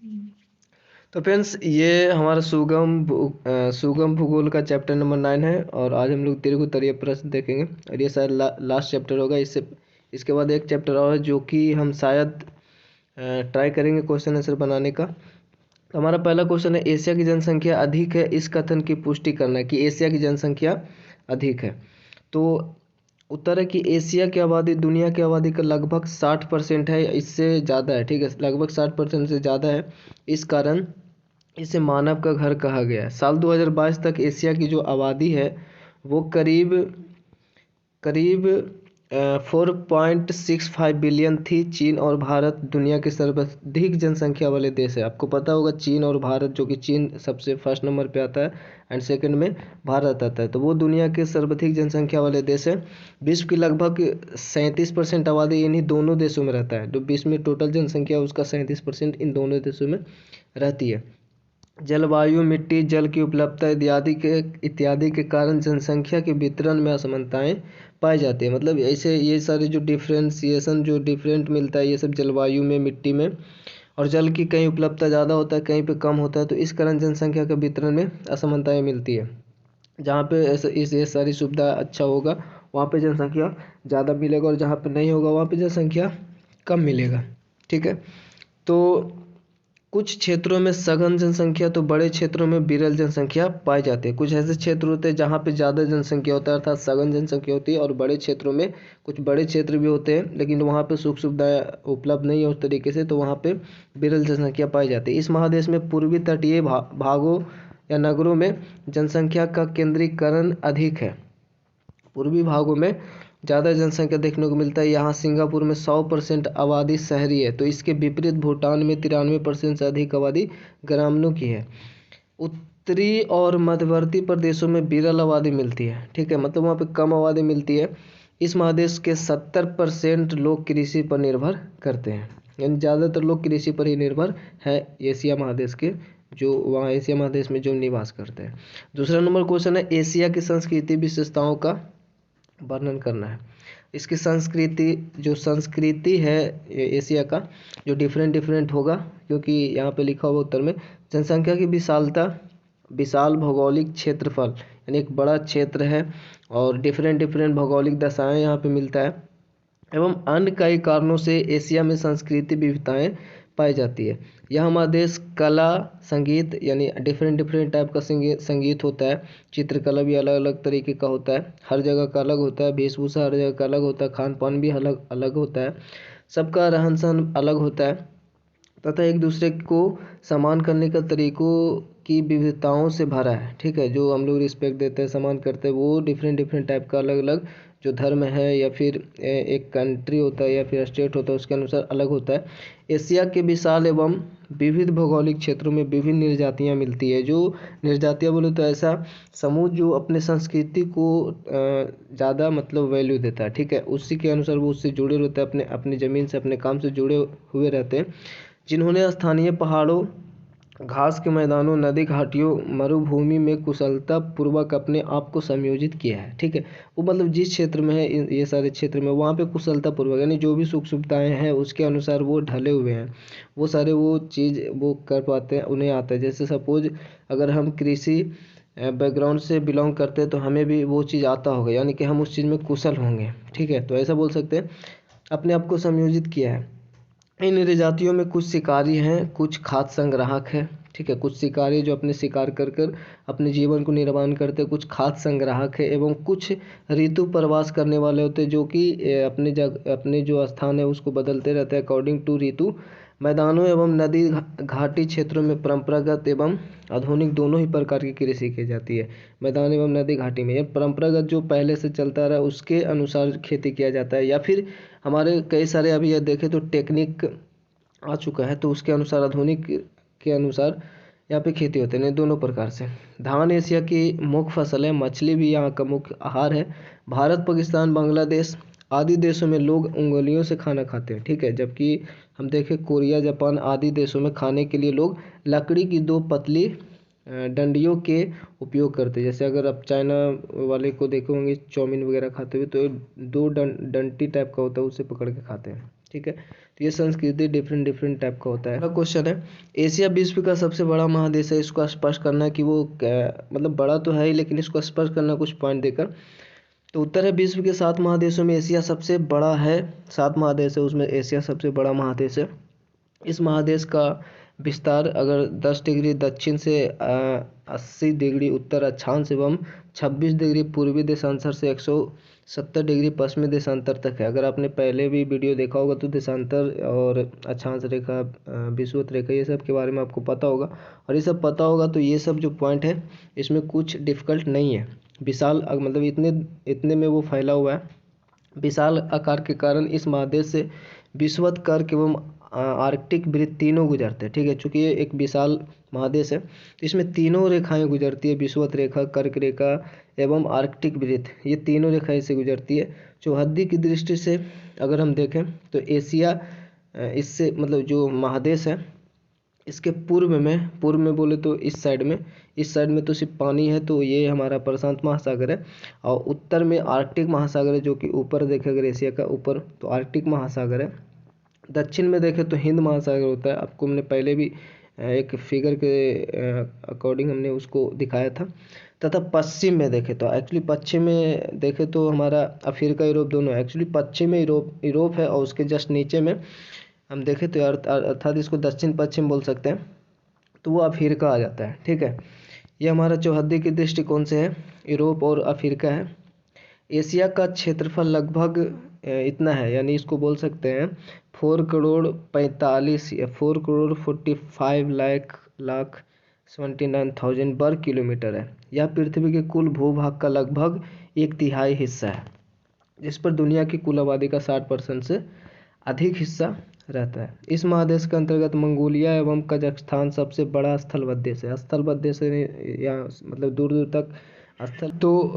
तो फ्रेंड्स, ये हमारा सुगम भूगोल का चैप्टर नंबर 9 है, और आज हम लोग दीर्घ उत्तरीय प्रश्न देखेंगे, और ये शायद लास्ट चैप्टर होगा। इसके बाद एक चैप्टर और है जो कि हम शायद ट्राई करेंगे क्वेश्चन आंसर बनाने का। तो हमारा पहला क्वेश्चन है, एशिया की जनसंख्या अधिक है, इस कथन की पुष्टि करना है कि एशिया की जनसंख्या अधिक है। तो उत्तर है कि एशिया की आबादी दुनिया की आबादी का लगभग 60% है, इससे ज़्यादा है। ठीक है, लगभग 60% से ज़्यादा है। इस कारण इसे मानव का घर कहा गया है। साल 2022 तक एशिया की जो आबादी है वो करीब करीब 4.65 बिलियन थी। चीन और भारत दुनिया के सर्वाधिक जनसंख्या वाले देश है। आपको पता होगा चीन और भारत, जो कि चीन सबसे फर्स्ट नंबर पे आता है एंड सेकंड में भारत आता है। तो वो दुनिया के सर्वाधिक जनसंख्या वाले देश है। विश्व की लगभग 37% आबादी इन्हीं दोनों देशों में रहता है। जो विश्व में टोटल जनसंख्या है उसका 37% इन दोनों देशों में रहती है। जलवायु, मिट्टी, जल की उपलब्धता इत्यादि के कारण जनसंख्या के वितरण में असमानताएं पाई जाती है। मतलब ऐसे ये सारे जो डिफ्रेंसिएशन जो डिफरेंट मिलता है, ये सब जलवायु में, मिट्टी में, और जल की कहीं उपलब्धता ज़्यादा होता है, कहीं पे कम होता है। तो इस कारण जनसंख्या के वितरण में असमानताएं मिलती है। जहाँ पे ऐसे ये सारी सुविधा अच्छा होगा वहाँ पे जनसंख्या ज़्यादा मिलेगा, और जहाँ पे नहीं होगा वहाँ पे जनसंख्या कम मिलेगा। ठीक है, तो कुछ क्षेत्रों में सघन जनसंख्या तो बड़े क्षेत्रों में विरल जनसंख्या पाई जाती है। कुछ ऐसे क्षेत्र होते हैं जहाँ पे ज़्यादा जनसंख्या होता है, अर्थात सघन जनसंख्या होती है, और बड़े क्षेत्रों में कुछ बड़े क्षेत्र भी होते हैं लेकिन वहाँ पे सुख सुविधाएं उपलब्ध नहीं है उस तरीके से, तो वहाँ पे विरल जनसंख्या पाई जाती है। इस महादेश में पूर्वी तटीय भागों या नगरों में जनसंख्या का केंद्रीकरण अधिक है। पूर्वी भागों में ज़्यादा जनसंख्या देखने को मिलता है। यहाँ सिंगापुर में 100% आबादी शहरी है, तो इसके विपरीत भूटान में 93% से अधिक आबादी ग्रामीणों की है। उत्तरी और मध्यवर्ती प्रदेशों में विरल आबादी मिलती है। ठीक है, मतलब वहाँ पे कम आबादी मिलती है। इस महादेश के 70% लोग कृषि पर निर्भर करते हैं, यानी ज़्यादातर लोग कृषि पर ही निर्भर है एशिया महादेश के, जो वहाँ एशिया महादेश में जो निवास करते हैं। दूसरा नंबर क्वेश्चन है, एशिया की संस्कृति विशेषताओं का वर्णन करना है। इसकी जो संस्कृति है एशिया का, जो डिफरेंट डिफरेंट होगा, क्योंकि यहाँ पे लिखा हुआ उत्तर में जनसंख्या की विशालता, विशाल भौगोलिक क्षेत्रफल, यानी एक बड़ा क्षेत्र है, और डिफरेंट डिफरेंट भौगोलिक दशाएं यहाँ पे मिलता है, एवं अन्य कई कारणों से एशिया में संस्कृति विविधताएं पाई जाती है। यह महादेश कला, संगीत, यानी डिफरेंट डिफरेंट टाइप का संगीत होता है। चित्रकला भी अलग अलग तरीके का होता है, हर जगह का अलग होता है। वेशभूषा हर जगह का अलग होता है, खान पान भी अलग अलग होता है, सबका रहन सहन अलग होता है, तथा एक दूसरे को सम्मान करने का तरीकों की विविधताओं से भरा है। ठीक है, जो हम लोग रिस्पेक्ट देते हैं, सम्मान करते हैं, वो डिफरेंट डिफरेंट टाइप का अलग अलग जो धर्म है, या फिर एक कंट्री होता है या फिर स्टेट होता है, उसके अनुसार अलग होता है। एशिया के विशाल एवं विविध भौगोलिक क्षेत्रों में विभिन्न निर्जातियाँ मिलती है। जो निर्जातियाँ बोले तो ऐसा समूह जो अपने संस्कृति को ज़्यादा मतलब वैल्यू देता है। ठीक है, उसी के अनुसार वो उससे जुड़े रहते हैं, अपनी ज़मीन से, अपने काम से जुड़े हुए रहते हैं, जिन्होंने स्थानीय पहाड़ों, घास के मैदानों, नदी घाटियों, मरुभूमि में कुशलता पूर्वक अपने आप को संयोजित किया है। ठीक है, वो मतलब जिस क्षेत्र में है, ये सारे क्षेत्र में, वहाँ पे कुशलता पूर्वक, यानी जो भी सुख सुविधाएं हैं उसके अनुसार वो ढले हुए हैं, वो सारे वो चीज़ वो कर पाते हैं, उन्हें आता है। जैसे सपोज अगर हम कृषि बैकग्राउंड से बिलोंग करते हैं तो हमें भी वो चीज़ आता होगा, यानी कि हम उस चीज़ में कुशल होंगे। ठीक है, तो ऐसा बोल सकते हैं, अपने आप को संयोजित किया है। इन निर्जातियों में कुछ शिकारी हैं, कुछ खाद्य संग्राहक हैं। ठीक है, कुछ शिकारी जो अपने शिकार कर कर अपने जीवन को निर्वाह करते हैं, कुछ खाद्य संग्राहक है, एवं कुछ ऋतु प्रवास करने वाले होते हैं, जो कि अपने जो स्थान है उसको बदलते रहते हैं अकॉर्डिंग टू ऋतु। मैदानों एवं नदी घाटी क्षेत्रों में परंपरागत एवं आधुनिक दोनों ही प्रकार की कृषि की जाती है। मैदान एवं नदी घाटी में, यह परंपरागत जो पहले से चलता रहा उसके अनुसार खेती किया जाता है, या फिर हमारे कई सारे अभी यह देखें तो टेक्निक आ चुका है, तो उसके अनुसार आधुनिक के अनुसार यहाँ पे खेती होते हैं, दोनों प्रकार से। धान एशिया की मुख्य फसल है, मछली भी यहाँ का मुख्य आहार है। भारत, पाकिस्तान, बांग्लादेश आदि देशों में लोग उंगलियों से खाना खाते हैं। ठीक है, जबकि हम देखें कोरिया, जापान आदि देशों में खाने के लिए लोग लकड़ी की दो पतली डंडियों के उपयोग करते हैं। जैसे अगर आप चाइना वाले को देखे होंगे चाउमीन वगैरह खाते हुए, तो दो डंटी टाइप का होता है, उससे पकड़ के खाते हैं। ठीक है। तो ये संस्कृति डिफरेंट डिफरेंट टाइप का होता है। अगला क्वेश्चन है, एशिया विश्व का सबसे बड़ा महादेश है, इसको स्पष्ट करना कि वो मतलब बड़ा तो है ही, लेकिन इसको स्पष्ट करना कुछ पॉइंट देकर। तो उत्तर है, विश्व के 7 महादेशों में एशिया सबसे बड़ा है। 7 महादेश है उसमें एशिया सबसे बड़ा महादेश है। इस महादेश का विस्तार अगर 10 डिग्री दक्षिण से 80 डिग्री उत्तर अक्षांश एवं 26 डिग्री पूर्वी देशांतर से 170 डिग्री पश्चिमी देशांतर तक है। अगर आपने पहले भी वीडियो देखा होगा तो देशांतर और अक्षांश रेखा, विषुवत रेखा, ये सब के बारे में आपको पता होगा। और ये सब पता होगा तो ये सब जो पॉइंट है इसमें कुछ डिफिकल्ट नहीं है। विशाल मतलब इतने में वो फैला हुआ है। विशाल आकार के कारण इस महादेश से विषुवत, कर्क एवं आर्कटिक वृत्त तीनों गुजरते हैं। ठीक है, चूंकि ये एक विशाल महादेश है तो इसमें तीनों रेखाएं गुजरती है, विषुवत रेखा, कर्क रेखा एवं आर्कटिक वृत्त, ये तीनों रेखाएं से गुजरती है। चौहद्दी की दृष्टि से अगर हम देखें तो एशिया इससे मतलब जो महादेश है इसके पूर्व में बोले तो इस साइड में तो सिर्फ पानी है, तो ये हमारा प्रशांत महासागर है। और उत्तर में आर्कटिक महासागर है, जो कि ऊपर देखें अगर एशिया का ऊपर तो आर्कटिक महासागर है। दक्षिण में देखें तो हिंद महासागर होता है, आपको हमने पहले भी एक फिगर के अकॉर्डिंग हमने उसको दिखाया था। तथा पश्चिम में देखें तो एक्चुअली पश्चिम में देखें तो हमारा अफ्रीका यूरोप दोनों है। एक्चुअली पश्चिम में यूरोप है और उसके जस्ट नीचे में हम देखें तो अर्थात इसको दक्षिण पश्चिम बोल सकते हैं, तो वो अफ्रीका आ जाता है। ठीक है, ये हमारा चौहद्दी के दृष्टिकोण से है, यूरोप और अफ्रीका है। एशिया का क्षेत्रफल लगभग इतना है, यानी इसको बोल सकते हैं 4 करोड़ 45 या 4 करोड़ 45 लाख 79,000 वर्ग किलोमीटर है। यह पृथ्वी के कुल भूभाग का लगभग 1/3 हिस्सा है, जिस पर दुनिया की कुल आबादी का 60% से अधिक हिस्सा रहता है। इस महादेश के अंतर्गत मंगोलिया एवं कजाकिस्तान सबसे बड़ा स्थलबद्ध देश है। स्थलबद्ध देश या मतलब दूर दूर तक स्थल, तो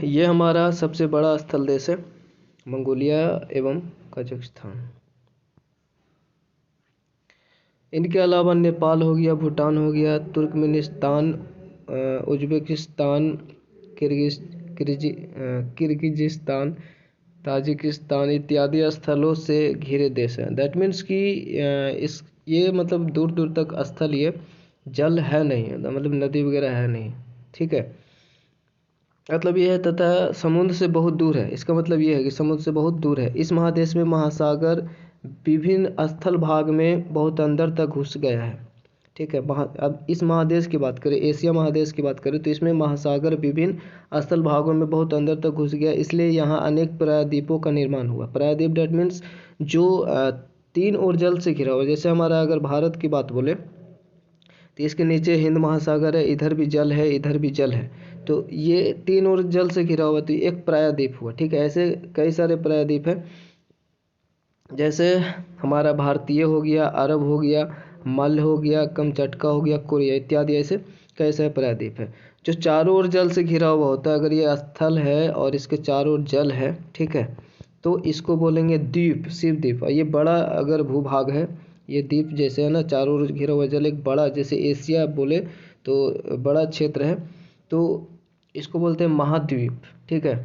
ये हमारा सबसे बड़ा स्थल देश है मंगोलिया एवं कजाकिस्तान। इनके अलावा नेपाल हो गया, भूटान हो गया, तुर्कमेनिस्तान, उज्बेकिस्तान, किर्गिजिस्तान, ताजिकिस्तान इत्यादि स्थलों से घिरे देश हैं। दैट मीन्स कि ये मतलब दूर दूर तक स्थल, ये जल है नहीं, मतलब नदी वगैरह है नहीं। ठीक है, मतलब ये है, तथा समुद्र से बहुत दूर है। इसका मतलब ये है कि समुद्र से बहुत दूर है। इस महादेश में महासागर विभिन्न स्थल भाग में बहुत अंदर तक घुस गया है। ठीक है, अब इस महादेश की बात करें, एशिया महादेश की बात करें, तो इसमें महासागर विभिन्न स्थल भागों में बहुत अंदर तक घुस गया, इसलिए यहाँ अनेक प्रायद्वीपों का निर्माण हुआ। प्रायद्वीप डेट मीन्स जो 3 ओर जल से घिरा हुआ। जैसे हमारा अगर भारत की बात बोले तो इसके नीचे हिंद महासागर है, इधर भी जल है, इधर भी जल है, तो ये 3 ओर जल से घिरा हुआ, तो एक प्रायद्वीप हुआ। ठीक है, ऐसे कई सारे प्रायद्वीप है, जैसे हमारा भारतीय हो गया, अरब हो गया, मल हो गया, कमचटका हो गया, कोरिया इत्यादि, ऐसे कई सारे प्रायद्वीप है जो चारों ओर जल से घिरा हुआ होता है। अगर ये स्थल है और इसके चारों ओर जल है, ठीक है, तो इसको बोलेंगे द्वीप, शिव द्वीप। और ये बड़ा अगर भूभाग है, ये द्वीप जैसे है ना, चारों ओर घिरा हुआ जल, एक बड़ा, जैसे एशिया बोले तो बड़ा क्षेत्र है, तो इसको बोलते हैं महाद्वीप। ठीक है,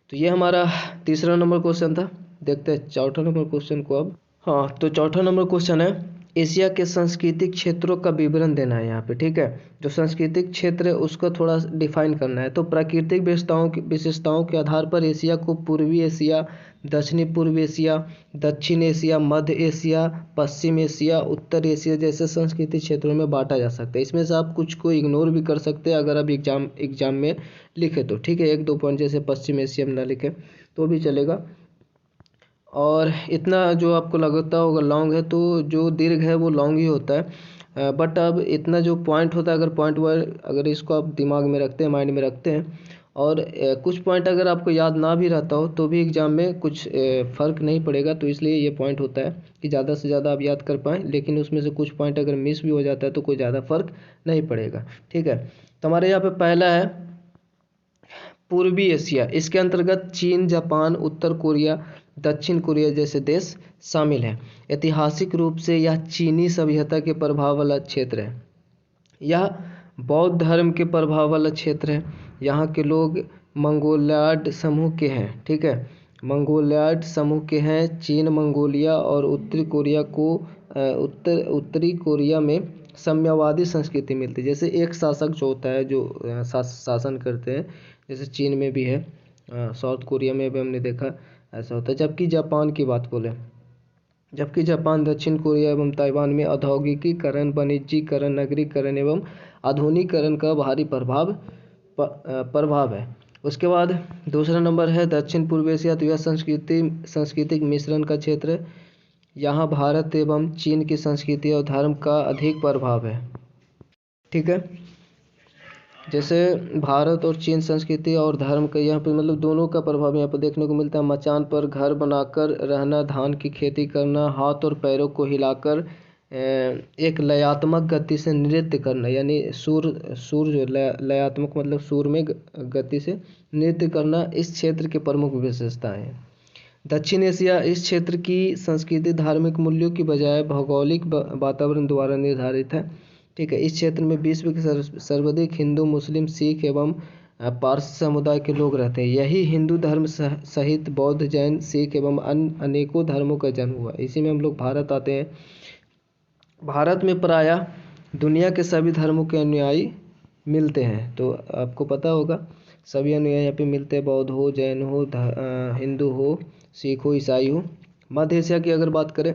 तो ये हमारा तीसरा नंबर क्वेश्चन था। देखते हैं चौथा नंबर क्वेश्चन को अब। हाँ, तो चौथा नंबर क्वेश्चन है, एशिया के सांस्कृतिक क्षेत्रों का विवरण देना है यहाँ पे। ठीक है, जो सांस्कृतिक क्षेत्र है उसको थोड़ा डिफाइन करना है। तो प्राकृतिक विशेषताओं के आधार पर एशिया को पूर्वी एशिया, दक्षिणी पूर्व एशिया, दक्षिण एशिया, मध्य एशिया, पश्चिम एशिया, उत्तर एशिया जैसे सांस्कृतिक क्षेत्रों में बांटा जा सकता है। इसमें से आप कुछ को इग्नोर भी कर सकते हैं अगर आप एग्जाम में लिखे तो। ठीक है, 1-2 पॉइंट जैसे पश्चिम एशिया में ना लिखे तो भी चलेगा। और इतना जो आपको लगता होगा लॉन्ग है, तो जो दीर्घ है वो लॉन्ग ही होता है। बट अब इतना जो पॉइंट होता है, अगर पॉइंट वाइज अगर इसको आप दिमाग में रखते हैं, माइंड में रखते हैं, और कुछ पॉइंट अगर आपको याद ना भी रहता हो तो भी एग्जाम में कुछ फ़र्क नहीं पड़ेगा। तो इसलिए ये पॉइंट होता है कि ज़्यादा से ज़्यादा आप याद कर पाएँ, लेकिन उसमें से कुछ पॉइंट अगर मिस भी हो जाता है तो कोई ज़्यादा फ़र्क नहीं पड़ेगा। ठीक है, तो हमारे यहाँ पे पहला है पूर्वी एशिया। इसके अंतर्गत चीन, जापान, उत्तर कोरिया, दक्षिण कोरिया जैसे देश शामिल हैं। ऐतिहासिक रूप से यह चीनी सभ्यता के प्रभाव वाला क्षेत्र है। यह बौद्ध धर्म के प्रभाव वाला क्षेत्र है। यहाँ के लोग मंगोलियाड समूह के हैं। ठीक है, मंगोलियाड समूह के हैं। चीन, मंगोलिया और उत्तरी कोरिया में साम्यवादी संस्कृति मिलती है। जैसे एक शासक जो होता है जो शासन करते हैं, जैसे चीन में भी है, साउथ कोरिया में भी हमने देखा ऐसा होता है। जबकि जापान की बात बोले, जबकि जापान, दक्षिण कोरिया एवं ताइवान में औद्योगिकीकरण, वाणिज्यीकरण, नगरीकरण एवं आधुनिकीकरण का भारी प्रभाव है। उसके बाद दूसरा नंबर है दक्षिण पूर्व एशिया। तो यह सांस्कृतिक मिश्रण का क्षेत्र है। यहाँ भारत एवं चीन की संस्कृति और धर्म का अधिक प्रभाव है। ठीक है, जैसे भारत और चीन संस्कृति और धर्म का यहाँ पे मतलब दोनों का प्रभाव यहाँ पर देखने को मिलता है। मचान पर घर बनाकर रहना, धान की खेती करना, हाथ और पैरों को हिलाकर एक लयात्मक गति से नृत्य करना, यानी सुर जो लयात्मक मतलब सुर में गति से नृत्य करना इस क्षेत्र की प्रमुख विशेषताएं हैं। दक्षिण एशिया, इस क्षेत्र की संस्कृति धार्मिक मूल्यों की बजाय भौगोलिक वातावरण द्वारा निर्धारित है। ठीक है, इस क्षेत्र में विश्व के सर्वाधिक हिंदू, मुस्लिम, सिख एवं पारसी समुदाय के लोग रहते हैं। यही हिंदू धर्म सहित बौद्ध, जैन, सिख एवं अन्य अनेकों धर्मों का जन्म हुआ। इसी में हम लोग भारत आते हैं। भारत में प्रायः दुनिया के सभी धर्मों के अनुयायी मिलते हैं। तो आपको पता होगा सभी अनुयायी यहाँ पे मिलते हैं, बौद्ध हो, जैन हो, हिंदू हो, सिख हो, ईसाई हो। मध्य एशिया की अगर बात करें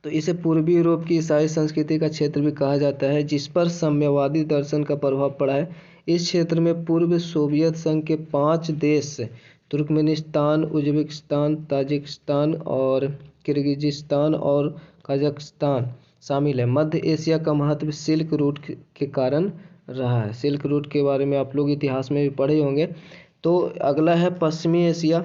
तो इसे पूर्वी यूरोप की ईसाई संस्कृति का क्षेत्र भी कहा जाता है, जिस पर साम्यवादी दर्शन का प्रभाव पड़ा है। इस क्षेत्र में पूर्व सोवियत संघ के 5 देश तुर्कमेनिस्तान, उज्बेकिस्तान, ताजिकिस्तान और किर्गिजिस्तान और कजाकिस्तान शामिल है। मध्य एशिया का महत्व सिल्क रूट के कारण रहा है। सिल्क रूट के बारे में आप लोग इतिहास में भी पढ़े होंगे। तो अगला है पश्चिमी एशिया।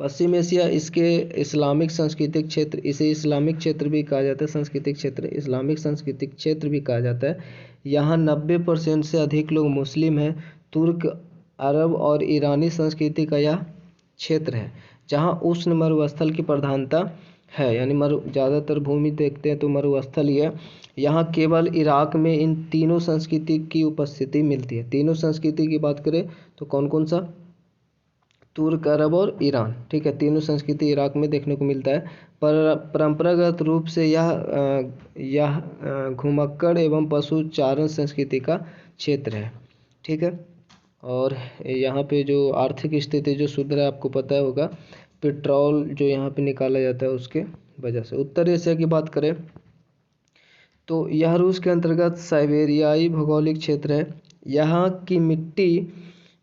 पश्चिम एशिया, इसके इस्लामिक सांस्कृतिक क्षेत्र, इसे इस्लामिक क्षेत्र भी कहा जाता है। सांस्कृतिक क्षेत्र, इस्लामिक सांस्कृतिक क्षेत्र भी कहा जाता है। यहाँ 90% से अधिक लोग मुस्लिम हैं। तुर्क, अरब और ईरानी संस्कृति का यह क्षेत्र है, जहाँ उष्ण मरुस्थल की प्रधानता है, यानी ज़्यादातर भूमि देखते हैं तो मरुस्थल ही है। यहाँ केवल इराक में इन तीनों संस्कृति की उपस्थिति मिलती है। तीनों संस्कृति की बात करें तो कौन कौन सा? तुर्क, अरब और ईरान। ठीक है, तीनों संस्कृति इराक में देखने को मिलता है। पर परंपरागत रूप से यह घुमक्कड़ एवं पशुचारण संस्कृति का क्षेत्र है। ठीक है, और यहाँ पे जो आर्थिक स्थिति जो सुधरा है, आपको पता होगा पेट्रोल जो यहाँ पे निकाला जाता है उसके वजह से। उत्तर एशिया की बात करें तो यह रूस के अंतर्गत साइबेरियाई भौगोलिक क्षेत्र है। यहाँ की मिट्टी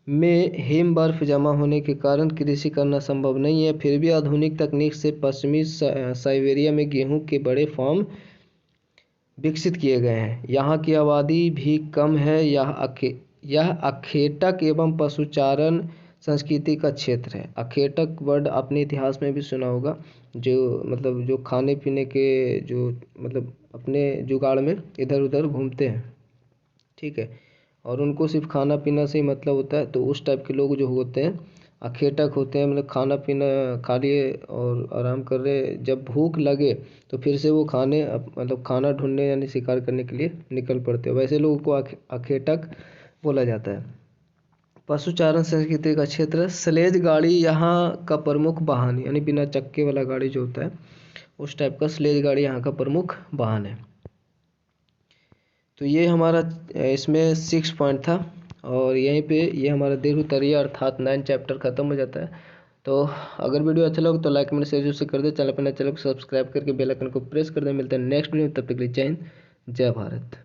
में हिम बर्फ जमा होने के कारण कृषि करना संभव नहीं है। फिर भी आधुनिक तकनीक से पश्चिमी साइबेरिया में गेहूं के बड़े फार्म विकसित किए गए हैं। यहाँ की आबादी भी कम है। यह अखेटक एवं पशुचारण संस्कृति का क्षेत्र है। अखेटक वर्ड आपने इतिहास में भी सुना होगा, जो मतलब जो खाने पीने के जो मतलब अपने जुगाड़ में इधर उधर घूमते हैं। ठीक है, और उनको सिर्फ खाना पीना से ही मतलब होता है। तो उस टाइप के लोग जो होते हैं अखेटक होते हैं, मतलब खाना पीना खा लिए और आराम कर रहे, जब भूख लगे तो फिर से वो मतलब खाना ढूंढने यानी शिकार करने के लिए निकल पड़ते हैं। वैसे लोगों को अखेटक बोला जाता है। पशुचारण संस्कृति का क्षेत्र, स्लेज गाड़ी यहाँ का प्रमुख वाहन, यानी बिना चक्के वाला गाड़ी जो होता है उस टाइप का स्लेज गाड़ी यहाँ का प्रमुख वाहन है। तो ये हमारा इसमें 6 पॉइंट था, और यहीं पे ये हमारा देवउतरिया अर्थात 9 चैप्टर खत्म हो जाता है। तो अगर वीडियो अच्छा लगे तो लाइक, कमेंट, शेयर जरूर से कर दे। चैनल पर नए चैनल को सब्सक्राइब करके बेल आइकन को प्रेस कर दे। मिलते हैं नेक्स्ट वीडियो में, तब तक के लिए जय हिंद, जय भारत।